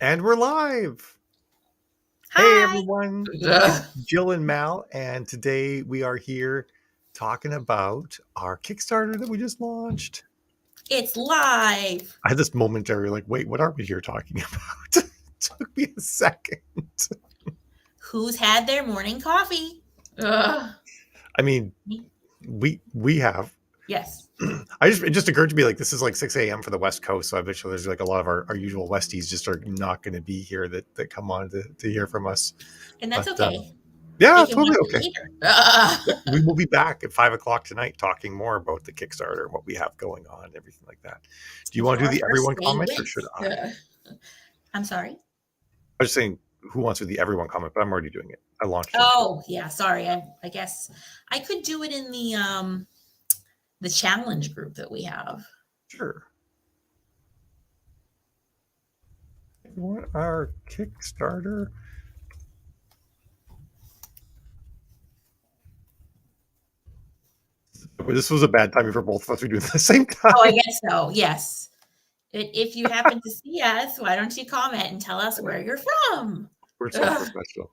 And we're live. Hey, Hi, everyone. It's Ugh. Jill and Mal. And today we are here talking about our Kickstarter that we just launched. it's live. I had this momentary, like, wait, what are we here talking about? It took me a second. Who's had their morning coffee? Ugh. I mean, Me? we have. Yes. It just occurred to me like this is like 6 a.m. for the West Coast. So I bet you there's like a lot of our usual Westies just are not going to be here that come on to hear from us. And that's But okay. yeah, They can totally watch it okay. later. Ugh. We will be back at 5 o'clock tonight talking more about the Kickstarter, what we have going on, everything like that. Do you want For to do our the first everyone day comment or should wins. I? Ugh. I'm sorry. I was just saying who wants to do the everyone comment, but I'm already doing it. I launched into it. Oh, yeah, sorry. I guess I could do it in the challenge group that we have. Sure. What our Kickstarter? This was a bad timing for both of us. We do it at the same time. Oh, I guess so. Yes. If you happen to see us, why don't you comment and tell us where you're from? We're so Ugh. professional.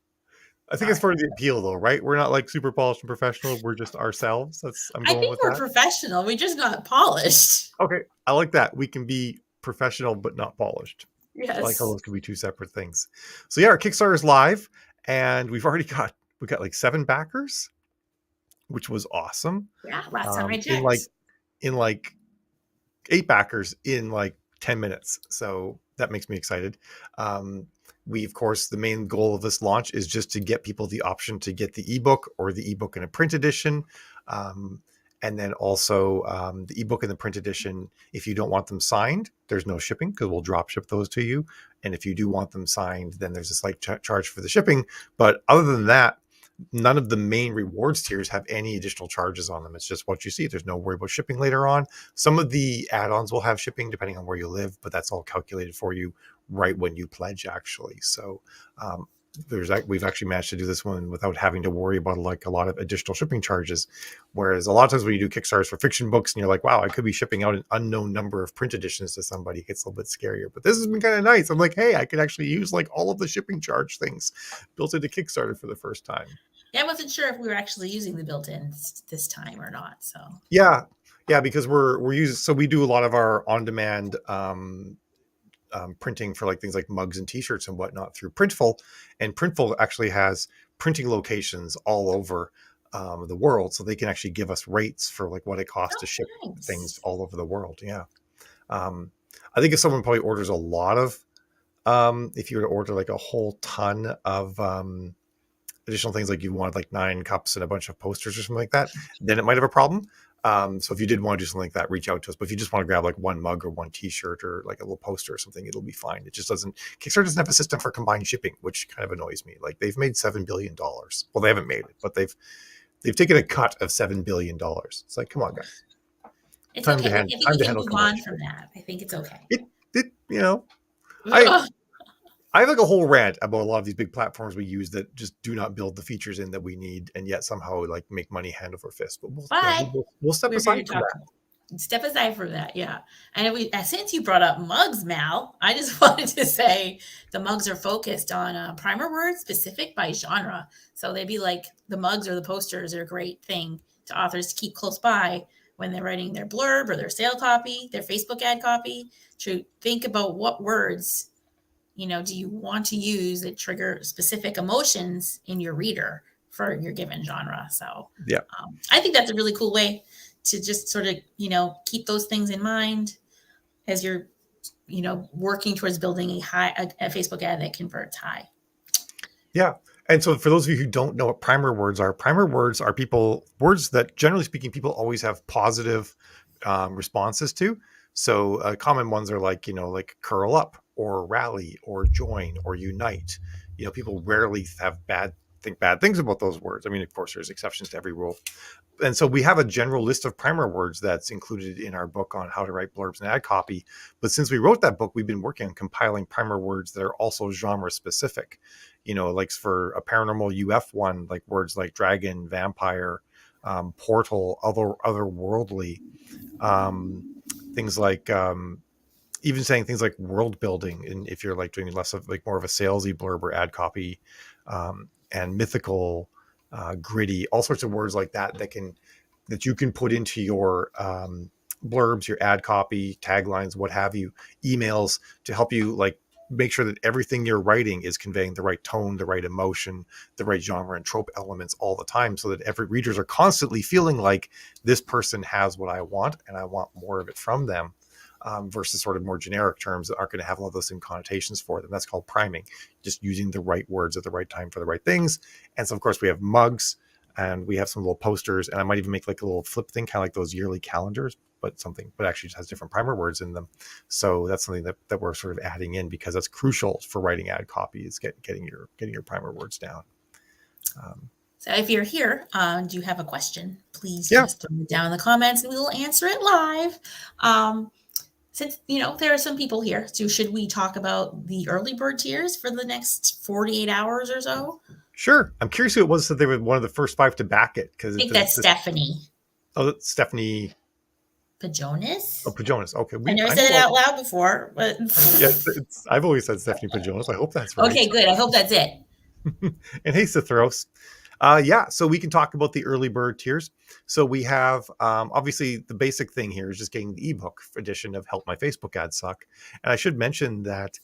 I think it's Sorry. part of the appeal, though, right? We're not like super polished and professional. We're just ourselves. I'm I going think with we're that. professional. We're just not polished. Okay, I like that. We can be professional but not polished. I like how Yes. those can be two separate things. So yeah, our Kickstarter is live, and we got like 7 backers, which was awesome. Yeah, last time I In like checked. 8 backers in like 10 minutes. So that makes me excited. Um, we of course the main goal of this launch is just to get people the option to get the ebook or the ebook in a print edition. Um, and then also the ebook and the print edition, if you don't want them signed, there's no shipping because we'll drop ship those to you. And if you do want them signed, then there's a slight charge for the shipping. But other than that, none of the main rewards tiers have any additional charges on them. It's just what you see. There's no worry about shipping later on. Some of the add-ons will have shipping depending on where you live, but that's all calculated for you right when you pledge, actually. So um, we've actually managed to do this one without having to worry about like a lot of additional shipping charges. Whereas a lot of times when you do Kickstarters for fiction books and you're like, wow, I could be shipping out an unknown number of print editions to somebody, it gets a little bit scarier. But this has been kind of nice. I'm like, hey, I could actually use like all of the shipping charge things built into Kickstarter for the first time. Yeah, I wasn't sure if we were actually using the built-ins this time or not. So Yeah, because we're using, so we do a lot of our on-demand printing for like things like mugs and T-shirts and whatnot through Printful, and Printful actually has printing locations all over the world, so they can actually give us rates for like what it costs to ship oh, things nice. all over the world. Yeah, um, I think if someone probably orders a lot of, if you were to order like a whole ton of additional things, like you wanted like 9 cups and a bunch of posters or something like that, then it might have a problem. So if you did want to do something like that, reach out to us. But if you just want to grab like 1 mug or 1 T-shirt or like a little poster or something, it'll be fine. It just doesn't. Kickstarter doesn't have a system for combined shipping, which kind of annoys me. Like they've made $7 billion. Well, they haven't made it, but they've taken a cut of $7 billion. It's like, come on, guys, It's time okay. to I hand, think time we to can handle move combined on shipping. from that. I think it's okay. You know, I Ugh. I have like a whole rant about a lot of these big platforms we use that just do not build the features in that we need, and yet somehow like make money hand over fist. But But we'll step we're here aside to from talk. that. Step aside from that, yeah. And since you brought up mugs, Mal, I just wanted to say the mugs are focused on primer words specific by genre. So they'd be like the mugs or the posters are a great thing to authors to keep close by when they're writing their blurb or their sale copy, their Facebook ad copy, to think about what words do you want to use that trigger specific emotions in your reader for your given genre. So Yeah. I think that's a really cool way to just sort of keep those things in mind as you're working towards building a Facebook ad that converts high. Yeah. And so for those of you who don't know what primer words are people words that generally speaking people always have positive responses to. So common ones are like, like curl up or rally or join or unite. People rarely have think bad things about those words. I mean, of course, there's exceptions to every rule. And so we have a general list of primer words that's included in our book on how to write blurbs and ad copy. But since we wrote that book, we've been working on compiling primer words that are also genre specific. Like for a paranormal UF one, like words like dragon, vampire, portal, otherworldly, things like even saying things like world building, and if you're like doing less of like more of a salesy blurb or ad copy, and mythical, gritty, all sorts of words like that that you can put into your blurbs, your ad copy, taglines, what have you, emails, to help you like make sure that everything you're writing is conveying the right tone, the right emotion, the right genre and trope elements all the time, so that every readers are constantly feeling like this person has what I want and I want more of it from them. Versus sort of more generic terms that aren't going to have a lot of those same connotations for them. That's called priming, just using the right words at the right time for the right things. And so, of course, we have mugs, and we have some little posters, and I might even make like a little flip thing, kind of like those yearly calendars, but actually just has different primer words in them. So that's something that we're sort of adding in, because that's crucial for writing ad copy, is getting your primer words down. So if you're here, do you have a question? Please Yeah. just throw it down in the comments and we will answer it live. Since there are some people here, so should we talk about the early bird tiers for the next 48 hours or so? Sure. I'm curious who it was that they were one of the first 5 to back it, because I think that's Stephanie that's Stephanie Pajonas. Pajonas. Okay, I never said it out loud before, but yeah, I've always said Stephanie Pajonas. I hope that's right. Okay, good. I hope that's it. And hey, Cithros. Yeah, so we can talk about the early bird tiers. So we have, obviously, the basic thing here is just getting the ebook edition of Help My Facebook Ads Suck. And I should mention that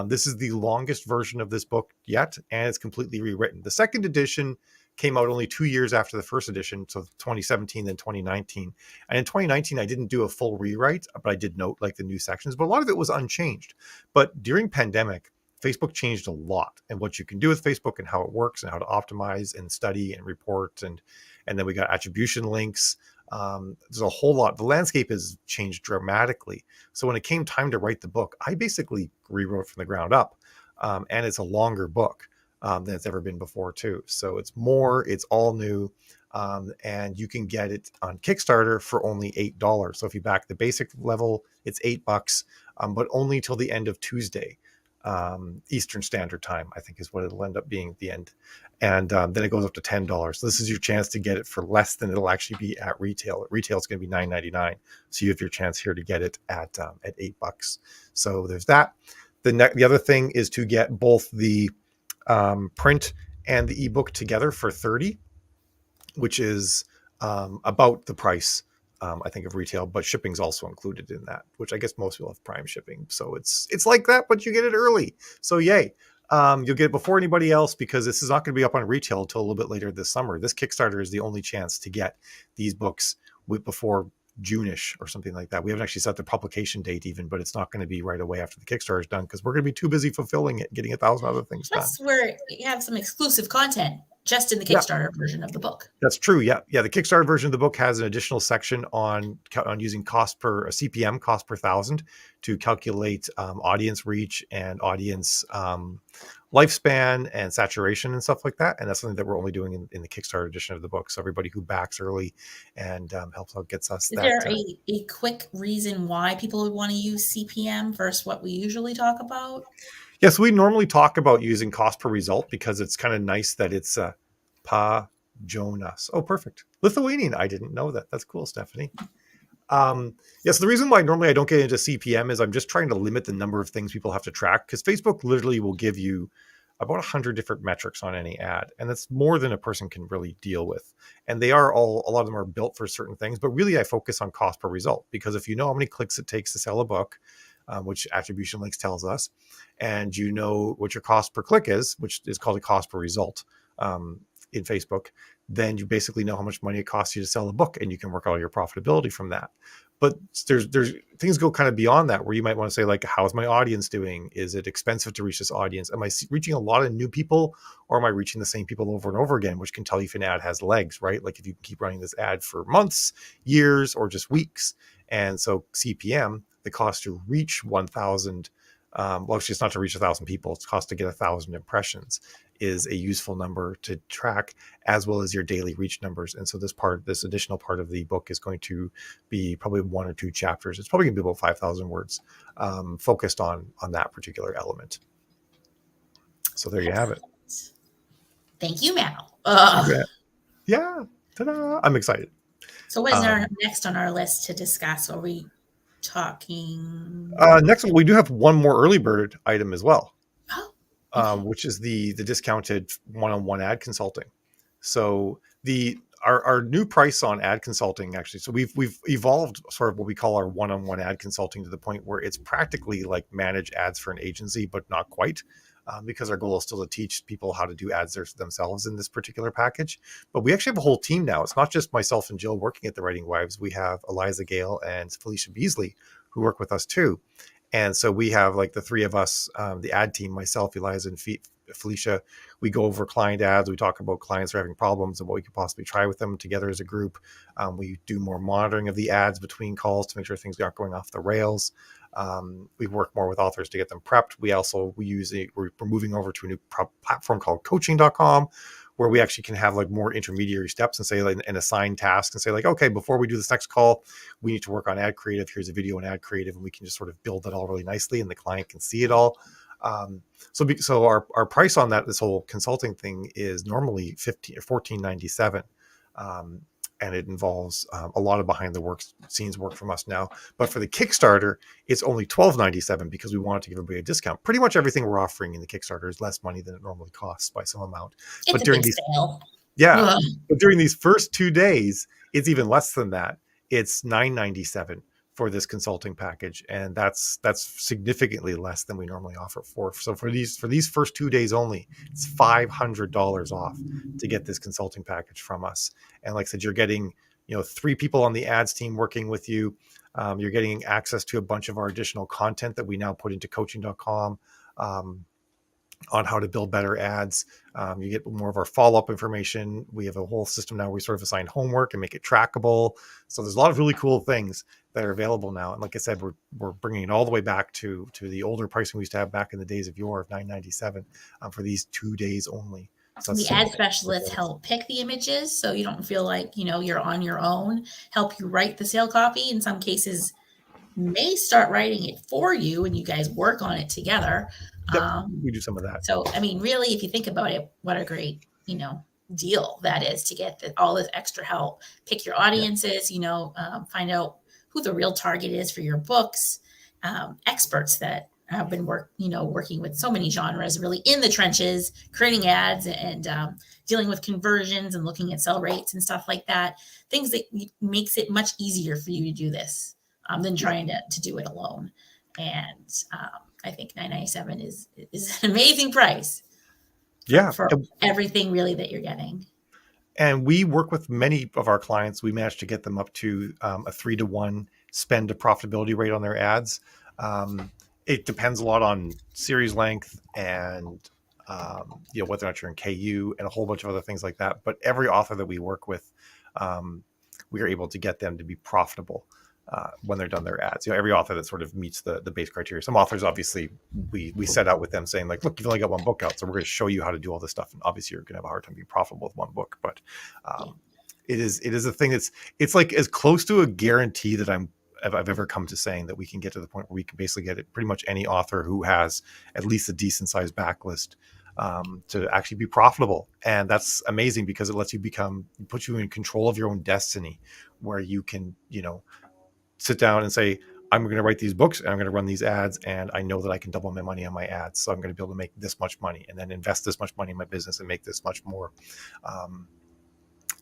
this is the longest version of this book yet, and it's completely rewritten. The second edition came out only 2 years after the first edition, so 2017 then 2019. And in 2019, I didn't do a full rewrite, but I did note like the new sections, but a lot of it was unchanged. But during pandemic, Facebook changed a lot, and what you can do with Facebook and how it works and how to optimize and study and report. And then we got attribution links. There's a whole lot. The landscape has changed dramatically. So when it came time to write the book, I basically rewrote from the ground up. And it's a longer book than it's ever been before too. So it's all new. And you can get it on Kickstarter for only $8. So if you back the basic level, it's $8, but only till the end of Tuesday. Eastern Standard Time, I think, is what it'll end up being at the end. And then it goes up to $10. So this is your chance to get it for less than it'll actually be at retail. At retail, it's going to be $9.99. So you have your chance here to get it at $8. So there's that. The other thing is to get both the print and the ebook together for $30, which is about the price, I think, of retail, but shipping's also included in that, which I guess most people have Prime shipping. So it's like that, but you get it early. So yay. You'll get it before anybody else, because this is not going to be up on retail until a little bit later this summer. This Kickstarter is the only chance to get these books before June-ish or something like that. We haven't actually set the publication date even, but it's not going to be right away after the Kickstarter is done, because we're going to be too busy fulfilling it, getting 1,000 other things done. That's where you have some exclusive content just in the Kickstarter version of the book. That's true. Yeah. The Kickstarter version of the book has an additional section on using CPM, cost per thousand, to calculate audience reach and audience lifespan and saturation and stuff like that. And that's something that we're only doing in the Kickstarter edition of the book. So everybody who backs early and helps out gets us Is there a quick reason why people would want to use CPM versus what we usually talk about? Yes, we normally talk about using cost per result, because it's kind of nice that it's Pajonas. Oh, perfect. Lithuanian. I didn't know that. That's cool, Stephanie. Yes, the reason why normally I don't get into CPM is I'm just trying to limit the number of things people have to track, because Facebook literally will give you about 100 different metrics on any ad, and that's more than a person can really deal with. And a lot of them are built for certain things, but really I focus on cost per result, because if you know how many clicks it takes to sell a book, which attribution links tells us, and you know what your cost per click is, which is called a cost per result in Facebook, then you basically know how much money it costs you to sell a book, and you can work out your profitability from that. But there's things go kind of beyond that, where you might want to say, like, how's my audience doing? Is it expensive to reach this audience? Am I reaching a lot of new people, or am I reaching the same people over and over again, which can tell you if an ad has legs, right? Like if you keep running this ad for months, years, or just weeks. And so CPM, the cost to reach 1,000, well, actually, it's not to reach 1,000 people, it's cost to get 1,000 impressions, is a useful number to track, as well as your daily reach numbers. And so this additional part of the book is going to be probably 1 or 2 chapters. It's probably going to be about 5,000 words, focused on that particular element. So there you have it. Thank you, Mal. Yeah. Ta-da! I'm excited. So what is next on our list to discuss? Are we talking? Next, we do have one more early bird item as well, Oh, okay. which is the discounted one-on-one ad consulting. So the our new price on ad consulting actually. So we've evolved sort of what we call our one-on-one ad consulting to the point where it's practically like manage ads for an agency, but not quite. Because our goal is still to teach people how to do ads themselves in this particular package. But we actually have a whole team now. It's not just myself and Jill working at the Writing Wives. We have Eliza Gale and Felicia Beasley who work with us too. And so we have like the three of us, the ad team, myself, Eliza, and Felicia. We go over client ads. We talk about clients who are having problems and what we could possibly try with them together as a group. We do more monitoring of the ads between calls to make sure things aren't going off the rails. We work more with authors to get them prepped. We're moving over to a new platform called coaching.com, where we actually can have like more intermediary steps and say like, and assign tasks and say like, okay, before we do this next call, we need to work on ad creative. Here's a video on ad creative, and we can just sort of build that all really nicely, and the client can see it all. So our price on this whole consulting thing is normally $14.97. And it involves a lot of behind the scenes work from us now. But for the Kickstarter, it's only $12.97 because we wanted to give everybody a discount. Pretty much everything we're offering in the Kickstarter is less money than it normally costs by some amount. It's But a during big these, sale. yeah, Ugh. but during these first 2 days, it's even less than that. It's $9.97 for this consulting package, and that's significantly less than we normally offer for. So for these first 2 days only, it's $500 off to get this consulting package from us. And like I said, you're getting 3 people on the ads team working with you. You're getting access to a bunch of our additional content that we now put into coaching.com. On how to build better ads. You get more of our follow-up information. We have a whole system now where we sort of assign homework and make it trackable. So there's a lot of really cool things that are available now. And like I said, we're bringing it all the way back to the older pricing we used to have back in the days of yore of $9.97 for these 2 days only. So The ad specialists help pick the images so you don't feel like you're on your own, help you write the sale copy. In some cases, may start writing it for you and you guys work on it together. Yep, we do some of that. So, I mean, really, if you think about it, what a great, deal that is to get all this extra help. Pick your audiences, find out who the real target is for your books. Experts that have been working with so many genres, really in the trenches, creating ads and dealing with conversions and looking at sell rates and stuff like that. Things that makes it much easier for you to do this than trying to do it alone. And I think $9.97 is an amazing price. For everything really that you're getting. And we work with many of our clients. We managed to get them up to a 3-to-1 spend to profitability rate on their ads. It depends a lot on series length and whether or not you're in KU and a whole bunch of other things like that. But every author that we work with, we are able to get them to be profitable when they're done their ads. Every author that sort of meets the base criteria. Some authors, obviously, we set out with them saying like, look, you've only got one book out, so we're going to show you how to do all this stuff. And obviously, you're going to have a hard time being profitable with one book. But it is a thing it's like as close to a guarantee that I've ever come to saying that we can get to the point where we can basically get it pretty much any author who has at least a decent sized backlist to actually be profitable. And that's amazing because it lets you puts you in control of your own destiny, where you can, sit down and say, I'm going to write these books and I'm going to run these ads, and I know that I can double my money on my ads. So I'm going to be able to make this much money and then invest this much money in my business and make this much more.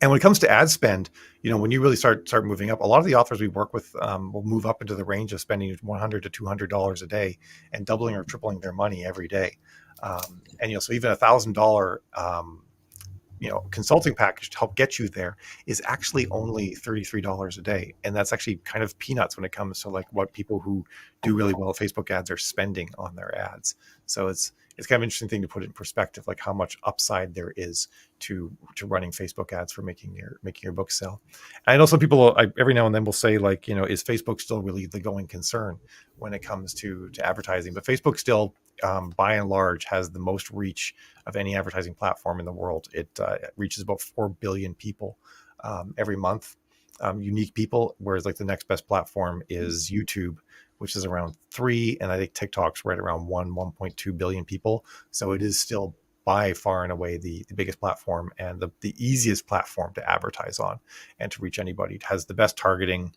And when it comes to ad spend, when you really start moving up, a lot of the authors we work with will move up into the range of spending $100 to $200 a day and doubling or tripling their money every day. And so even $1,000 consulting package to help get you there is actually only $33 a day. And that's actually kind of peanuts when it comes to like what people who do really well at Facebook ads are spending on their ads. So it's kind of an interesting thing to put it in perspective, like how much upside there is to running Facebook ads for making your book sell. And I know some people every now and then will say like, is Facebook still really the going concern when it comes to advertising? But Facebook still, by and large, has the most reach of any advertising platform in the world. It reaches about 4 billion people every month, unique people, whereas like the next best platform is YouTube, which is around 3, and I think TikTok's right around 1.2 billion people. So it is still by far and away the biggest platform and the easiest platform to advertise on and to reach anybody. It has the best targeting.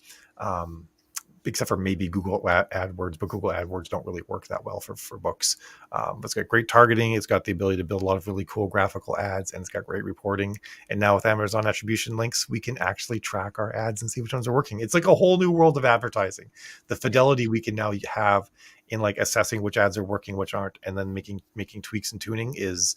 except for maybe Google AdWords, but Google AdWords don't really work that well for books. But it's got great targeting. It's got the ability to build a lot of really cool graphical ads, and it's got great reporting. And now with Amazon attribution links, we can actually track our ads and see which ones are working. It's like a whole new world of advertising. The fidelity we can now have in like assessing which ads are working, which aren't, and then making tweaks and tuning is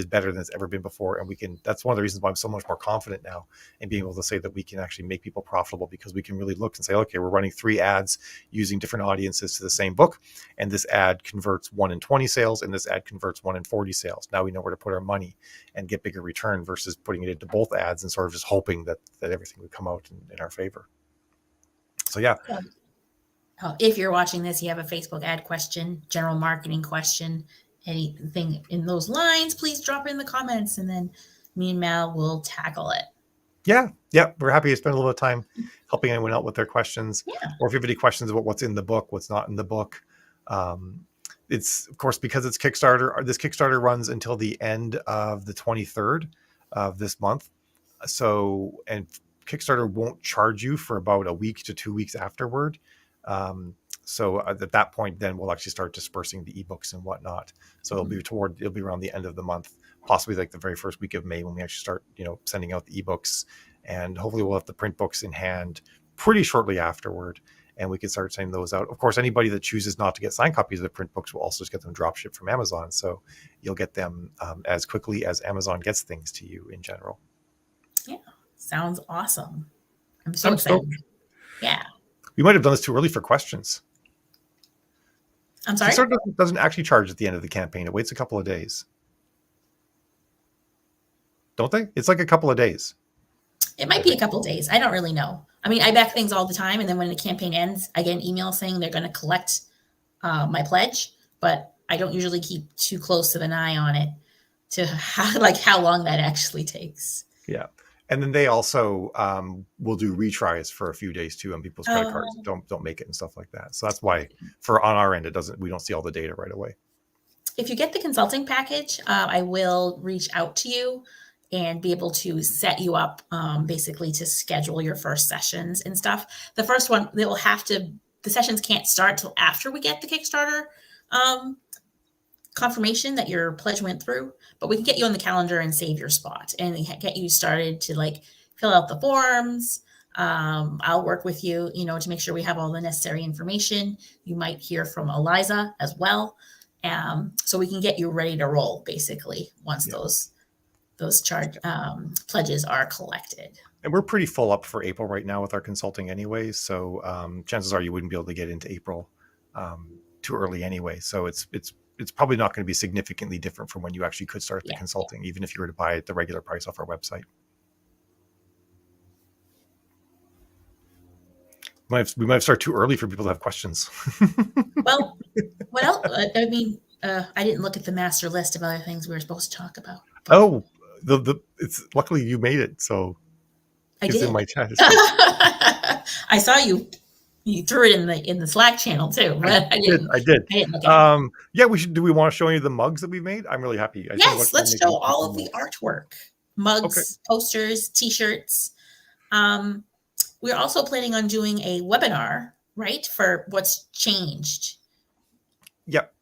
better than it's ever been before. And we can, that's one of the reasons why I'm so much more confident now in being able to say that we can actually make people profitable, because we can really look and say, okay, we're running 3 ads using different audiences to the same book, and this ad converts 1 in 20 sales, and this ad converts 1 in 40 sales. Now we know where to put our money and get bigger return versus putting it into both ads and sort of just hoping that everything would come out in our favor. So yeah. If you're watching this, you have a Facebook ad question, general marketing question, anything in those lines, please drop it in the comments, and then me and Mal will tackle it. Yeah, we're happy to spend a little bit of time helping anyone out with their questions. Yeah. Or if you have any questions about what's in the book, what's not in the book. It's, of course, because it's Kickstarter, this Kickstarter runs until the end of the 23rd of this month. So, and Kickstarter won't charge you for about a week to 2 weeks afterward. So at that point, then we'll actually start dispersing the ebooks and whatnot. So it'll be around the end of the month, possibly like the very first week of May, when we actually start, sending out the ebooks, and hopefully we'll have the print books in hand pretty shortly afterward, and we can start sending those out. Of course, anybody that chooses not to get signed copies of the print books will also just get them drop shipped from Amazon. So you'll get them as quickly as Amazon gets things to you in general. Yeah. Sounds awesome. I'm so excited. Stoked. Yeah. We might have done this too early for questions. I'm sorry? Kickstarter doesn't actually charge at the end of the campaign. It waits a couple of days. Don't they? It's like a couple of days. It might be a couple of days. I don't really know. I mean, I back things all the time, and then when the campaign ends, I get an email saying they're going to collect my pledge, but I don't usually keep too close of an eye on it to how long that actually takes. Yeah. And then they also will do retries for a few days too on people's credit cards that don't make it and stuff like that. So that's why on our end, we don't see all the data right away. If you get the consulting package, I will reach out to you and be able to set you up basically to schedule your first sessions and stuff. The first one, the sessions can't start till after we get the Kickstarter confirmation that your pledge went through, but we can get you on the calendar and save your spot and get you started to like fill out the forms. I'll work with you, to make sure we have all the necessary information. You might hear from Eliza as well. So we can get you ready to roll basically once those pledges are collected. And we're pretty full up for April right now with our consulting anyway. So chances are you wouldn't be able to get into April too early anyway. So it's probably not going to be significantly different from when you actually could start the consulting, even if you were to buy it the regular price off our website. We might have started too early for people to have questions. Well, what else? I mean, I didn't look at the master list of other things we were supposed to talk about. Oh, it's luckily you made it, so it's in my chat. I saw you. You threw it in the Slack channel too. But I did. I did look at it. Yeah, do we want to show you the mugs that we've made? I'm really happy. Yes, let's show all of the artwork. Mugs, posters, t-shirts. We're also planning on doing a webinar, right? For what's changed. Yep.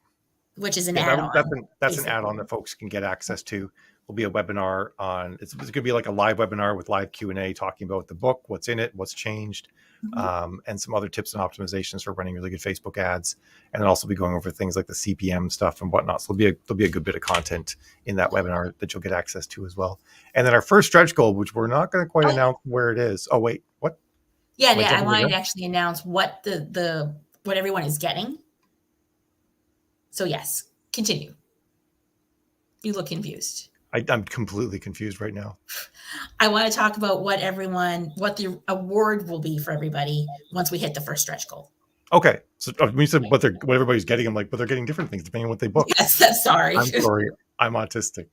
Which is an add-on. That's an add-on that folks can get access to. Will be a webinar on, it's going to be like a live webinar with live Q&A talking about the book, what's in it, what's changed, and some other tips and optimizations for running really good Facebook ads. And then also be going over things like the CPM stuff and whatnot. So there'll be a good bit of content in that webinar that you'll get access to as well. And then our first stretch goal, which we're not going to quite announce where it is. Oh, wait, what? Yeah, I wanted to actually announce what what everyone is getting. So yes, continue. You look confused. I'm completely confused right now. I want to talk about what the award will be for everybody once we hit the first stretch goal. Okay. So when you said what everybody's getting, I'm like, but they're getting different things depending on what they book. Yes, sorry. I'm sorry. I'm autistic.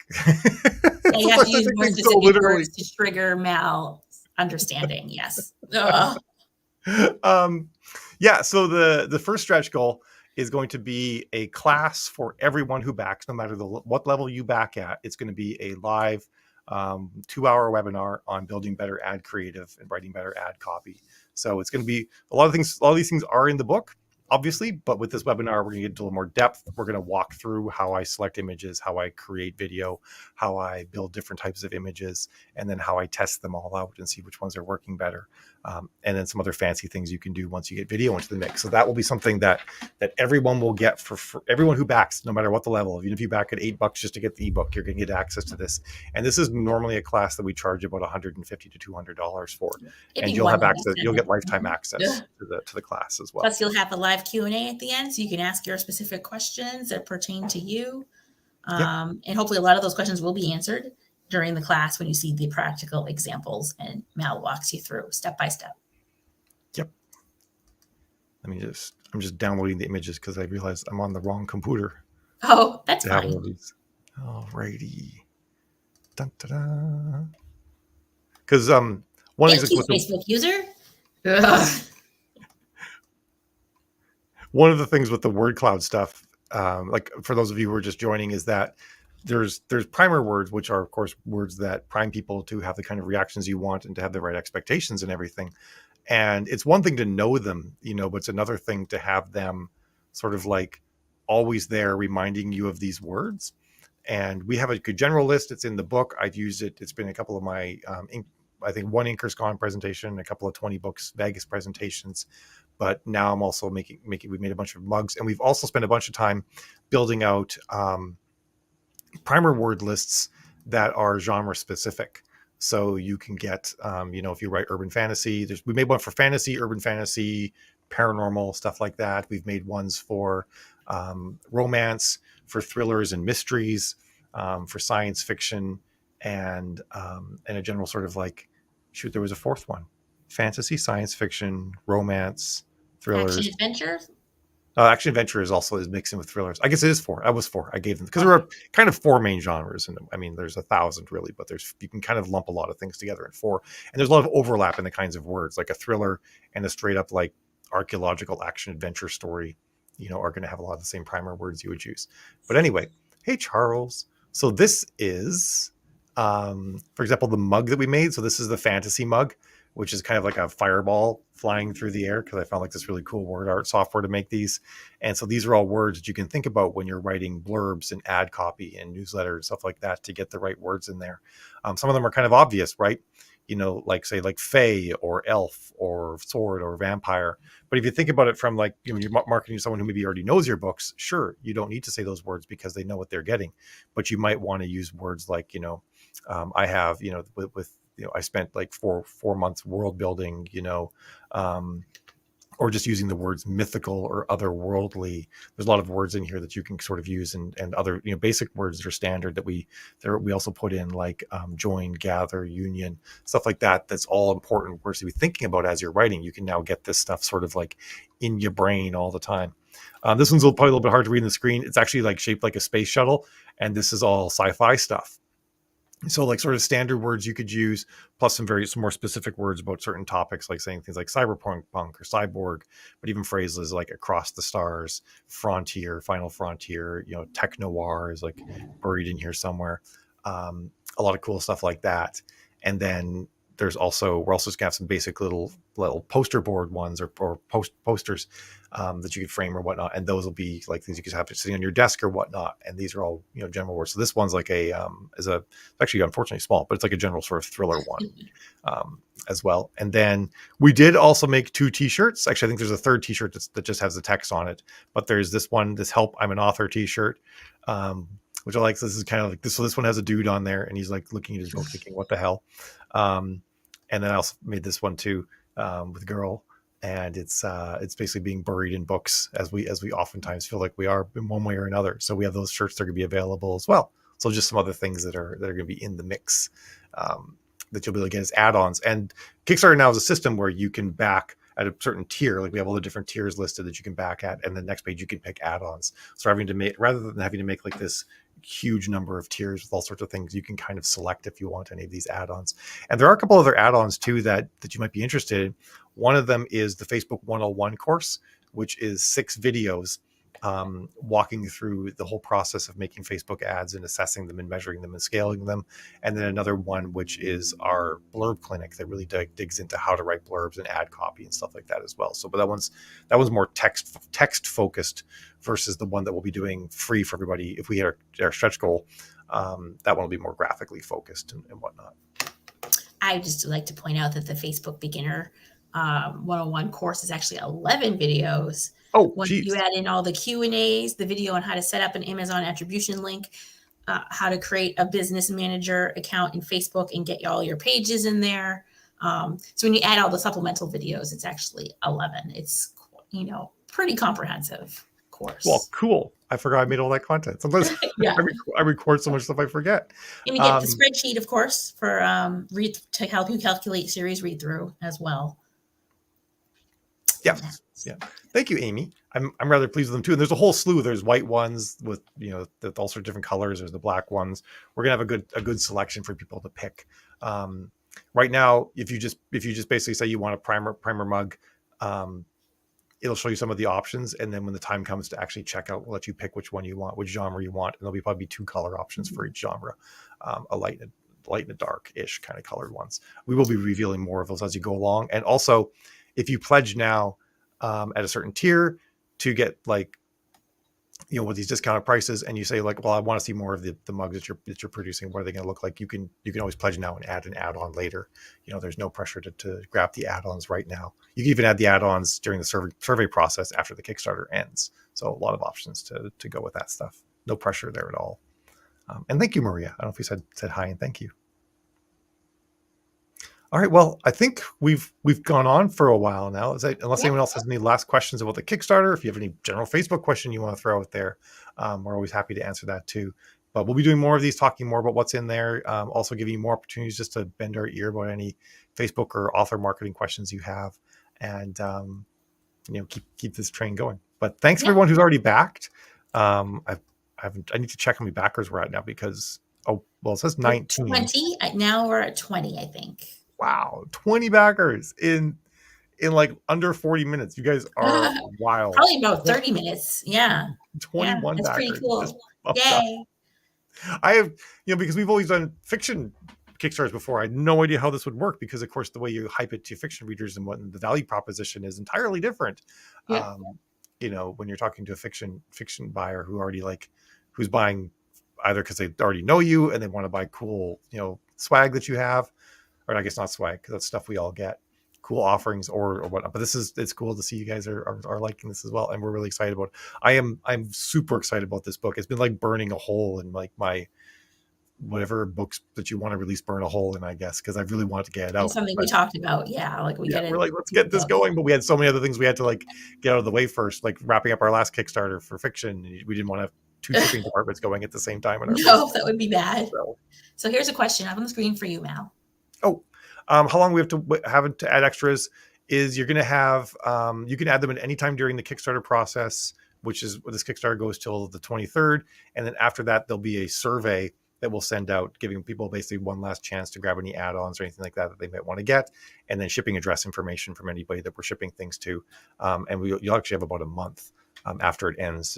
You have to use more specific words to trigger Mal understanding. Yes. Yeah. So the first stretch goal is going to be a class for everyone who backs, no matter what level you back at. It's going to be a live 2-hour webinar on building better ad creative and writing better ad copy. So it's going to be a lot of things. A lot of these things are in the book, obviously, but with this webinar, we're going to get into a little more depth. We're going to walk through how I select images, how I create video, how I build different types of images, and then how I test them all out and see which ones are working better. And then some other fancy things you can do once you get video into the mix. So that will be something that everyone will get for everyone who backs, no matter what the level. Even if you back at $8 just to get the ebook, you're going to get access to this. And this is normally a class that we charge about $150 to $200 for. It'd And be you'll have $197. access. You'll get lifetime access Yeah. to the class as well. Plus, you'll have a live Q&A at the end, so you can ask your specific questions that pertain to you. And hopefully a lot of those questions will be answered during the class when you see the practical examples and Mal walks you through step by step. Yep. I'm just downloading the images because I realized I'm on the wrong computer. Oh, that's fine. Alrighty. Dun, da, da. Because one Thank of you, the Facebook user. Ugh. one of the things with the word cloud stuff, like for those of you who are just joining, is that there's primer words, which are of course words that prime people to have the kind of reactions you want and to have the right expectations and everything. And it's one thing to know them, but it's another thing to have them sort of like always there reminding you of these words. And we have a good general list. It's in the book. I've used it. It's been a couple of my, I think one Inker's Gone presentation, a couple of 20 books Vegas presentations. But now I'm also we made a bunch of mugs, and we've also spent a bunch of time building out primer word lists that are genre specific. So you can get, if you write urban fantasy, we made one for fantasy, urban fantasy, paranormal, stuff like that. We've made ones for romance, for thrillers and mysteries, for science fiction, and a general sort of like, there was a fourth one: fantasy, science fiction, romance, thrillers. Action adventure. Action adventure is mixed in with thrillers. I guess it is 4. I was 4. I gave them because there are kind of 4 main genres, and I mean there's 1,000 really, but you can kind of lump a lot of things together in 4. And there's a lot of overlap in the kinds of words, like a thriller and a straight up like archaeological action adventure story, are going to have a lot of the same primer words you would use. But anyway, hey Charles. So this is, for example, the mug that we made. So this is the fantasy mug, which is kind of like a fireball flying through the air, because I found like this really cool word art software to make these. And so these are all words that you can think about when you're writing blurbs and ad copy and newsletters and stuff like that to get the right words in there. Some of them are kind of obvious, right? Like say like fae or elf or sword or vampire. But if you think about it from like, you're marketing to someone who maybe already knows your books, sure, you don't need to say those words because they know what they're getting. But you might want to use words like, I have, with I spent like four months world building, or just using the words mythical or otherworldly. There's a lot of words in here that you can sort of use, and other basic words that are standard that we also put in, like join, gather, union, stuff like that. That's all important words to be thinking about as you're writing. You can now get this stuff sort of like in your brain all the time. This one's probably a little bit hard to read on the screen. It's actually like shaped like a space shuttle, and this is all sci-fi stuff. So like sort of standard words you could use, plus some more specific words about certain topics, like saying things like cyberpunk or cyborg, but even phrases like across the stars, frontier, final frontier, tech noir is like buried in here somewhere. A lot of cool stuff like that. And then we're also going to have some basic little poster board ones or posters that you could frame or whatnot. And those will be like things you could have sitting on your desk or whatnot. And these are all, general words. So this one's like it's actually unfortunately small, but it's like a general sort of thriller one as well. And then we did also make 2 t-shirts. Actually, I think there's a third t-shirt that just has the text on it, but there's this one, this Help I'm an Author t-shirt, which I like. So this is kind of like this. So this one has a dude on there and he's like looking at his book thinking, what the hell? And then I also made this one too, with a girl, and it's basically being buried in books, as we oftentimes feel like we are in one way or another. So we have those shirts that are going to be available as well. So just some other things that are going to be in the mix that you'll be able to get as add-ons. And Kickstarter now is a system where you can back at a certain tier. Like we have all the different tiers listed that you can back at, and the next page you can pick add-ons. So rather than having to make like this huge number of tiers with all sorts of things, you can kind of select if you want any of these add-ons. And there are a couple other add-ons too that you might be interested in. One of them is the Facebook 101 course, which is 6 videos walking through the whole process of making Facebook ads and assessing them and measuring them and scaling them. And then another one, which is our blurb clinic that really digs into how to write blurbs and ad copy and stuff like that as well. So, but that one's more text focused versus the one that we'll be doing free for everybody. If we hit our stretch goal, that one will be more graphically focused and whatnot. I just like to point out that the Facebook beginner 101 course is actually 11 videos. Oh, when you add in all the Q&As, the video on how to set up an Amazon attribution link, how to create a business manager account in Facebook and get all your pages in there. So when you add all the supplemental videos, it's actually 11. It's, pretty comprehensive course. Well, cool. I forgot I made all that content. Sometimes yeah. I record so much stuff I forget. And you get the spreadsheet, of course, for to help you calculate series read through as well. Yeah. Thank you, Amy. I'm rather pleased with them too. And there's a whole slew. There's white ones with all sorts of different colors. There's the black ones. We're gonna have a good selection for people to pick. Right now, if you just basically say you want a primer mug, it'll show you some of the options, and then when the time comes to actually check out, we'll let you pick which one you want, which genre you want, and there'll probably be 2 color options for each genre, a light and a dark-ish kind of colored ones. We will be revealing more of those as you go along, and also if you pledge now at a certain tier to get with these discounted prices, and you say well, I want to see more of the mugs that you're producing, what are they going to look like? You can always pledge now and add an add-on later. There's no pressure to grab the add-ons right now. You can even add the add-ons during the survey process after the Kickstarter ends. So a lot of options to go with that stuff. No pressure there at all. And thank you, Maria. I don't know if you said hi and thank you. All right. Well, I think we've gone on for a while now. Unless anyone else has any last questions about the Kickstarter, if you have any general Facebook question you want to throw out there, we're always happy to answer that too. But we'll be doing more of these, talking more about what's in there. Also giving you more opportunities just to bend our ear about any Facebook or author marketing questions you have, and keep this train going. But thanks everyone who's already backed. I need to check how many backers we're at now because it says 19. 20. Now we're at 20, I think. Wow, 20 backers in under 40 minutes. You guys are wild. Probably about 30 minutes. Yeah. 21 that's backers. Pretty cool. Yay. I have, because we've always done fiction Kickstarters before. I had no idea how this would work because, of course, the way you hype it to fiction readers and what the value proposition is entirely different. Yeah. When you're talking to a fiction buyer who already who's buying either because they already know you and they want to buy cool, swag that you have. Or I guess not swag, because that's stuff we all get, cool offerings or whatnot. But it's cool to see you guys are liking this as well, and we're really excited about it. I'm super excited about this book. It's been like burning a hole in my whatever books that you want to release burn a hole in, I guess, because I really wanted to get it out. It's something we talked about, we're let's get this going, but we had so many other things we had to get out of the way first, like wrapping up our last Kickstarter for fiction. We didn't want to have 2 shipping departments going at the same time. No, that would be bad. So here's a question up on the screen for you, Mal. How long we have to add extras is you're going to have, you can add them at any time during the Kickstarter process, which is this Kickstarter goes till the 23rd. And then after that, there'll be a survey that we'll send out, giving people basically one last chance to grab any add-ons or anything like that they might want to get. And then shipping address information from anybody that we're shipping things to. And you'll actually have about a month after it ends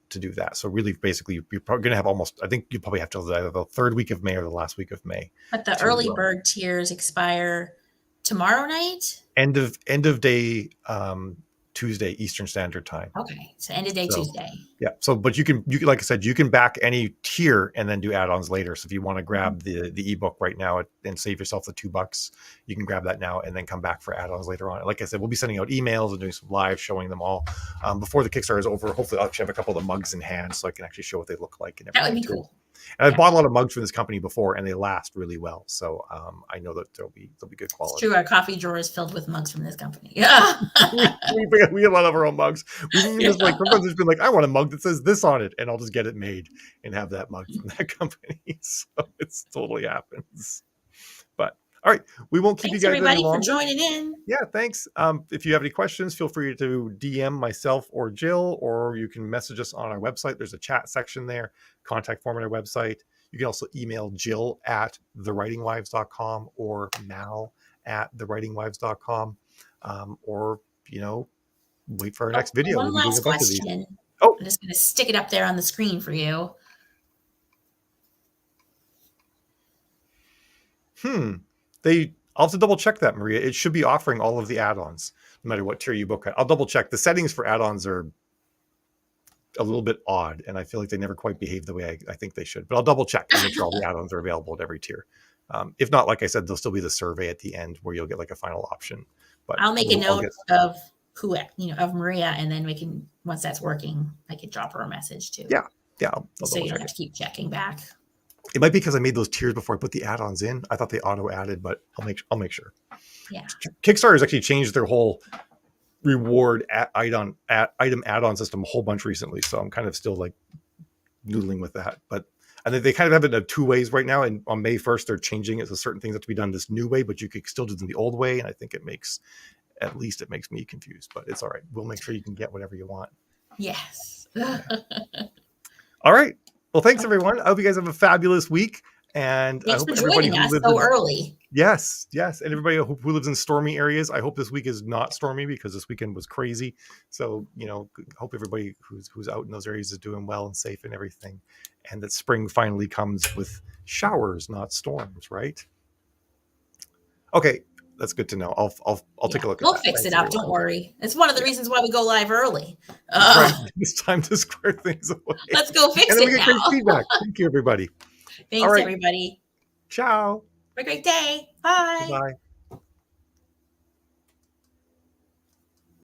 to do that. So really, basically, you're probably going to have I think you probably have till either the 3rd week of May or the last week of May. But the early bird tiers expire tomorrow night? End of day Tuesday Eastern Standard Time. Okay, so end of day Tuesday. Yeah. So, but you can like I said, you can back any tier and then do add-ons later. So if you want to grab the ebook right now and save yourself the $2, you can grab that now and then come back for add-ons later on. Like I said, we'll be sending out emails and doing some live showing them all before the Kickstarter is over. Hopefully, I'll actually have a couple of the mugs in hand so I can actually show what they look like and everything. That would be cool. And I've bought a lot of mugs from this company before, and they last really well. So I know that they'll be good quality. It's true. Our coffee drawer is filled with mugs from this company. Yeah, we have a lot of our own mugs. We just sometimes it's been I want a mug that says this on it, and I'll just get it made and have that mug from that company. So it's totally happens. But all right, we won't keep thanks you guys everybody any longer. for joining in. Yeah, thanks. If you have any questions, feel free to DM myself or Jill, or you can message us on our website. There's a chat section there, contact form on our website. You can also email Jill at thewritingwives.com or Mal at thewritingwives.com, or wait for our next video. One last question. Oh, I'm just going to stick it up there on the screen for you. I'll have to double check that, Maria. It should be offering all of the add-ons, no matter what tier you book at. I'll double check. The settings for add-ons are a little bit odd, and I feel like they never quite behave the way I think they should. But I'll double check and make sure all the add-ons are available at every tier. If not, like I said, there'll still be the survey at the end where you'll get like a final option. But I'll make a note of who, of Maria, and then we can, once that's working, I could drop her a message too. Yeah. So you don't have to keep checking back. It might be because I made those tiers before I put the add-ons in. I thought they auto added, but I'll make sure. Yeah. Kickstarter has actually changed their whole reward item add-on system a whole bunch recently, so I'm kind of still like noodling with that. But I think they kind of have it in two ways right now. And on May 1st, they're changing it so certain things have to be done this new way, but you could still do them the old way. And I think it makes me confused, but it's all right. We'll make sure you can get whatever you want. Yes. All right. Well, thanks everyone. I hope you guys have a fabulous week. And thanks I hope for joining us so early. Yes. And everybody who lives in stormy areas, I hope this week is not stormy because this weekend was crazy. So, hope everybody who's out in those areas is doing well and safe and everything. And that spring finally comes with showers, not storms, right? Okay. That's good to know. I'll take a look at that. We'll fix it up. Don't worry. It's one of the reasons why we go live early. Right. It's time to square things away. Let's go fix and then it we get now. great feedback. Thank you, everybody. Thanks, everybody. Ciao. Have a great day. Bye. Bye.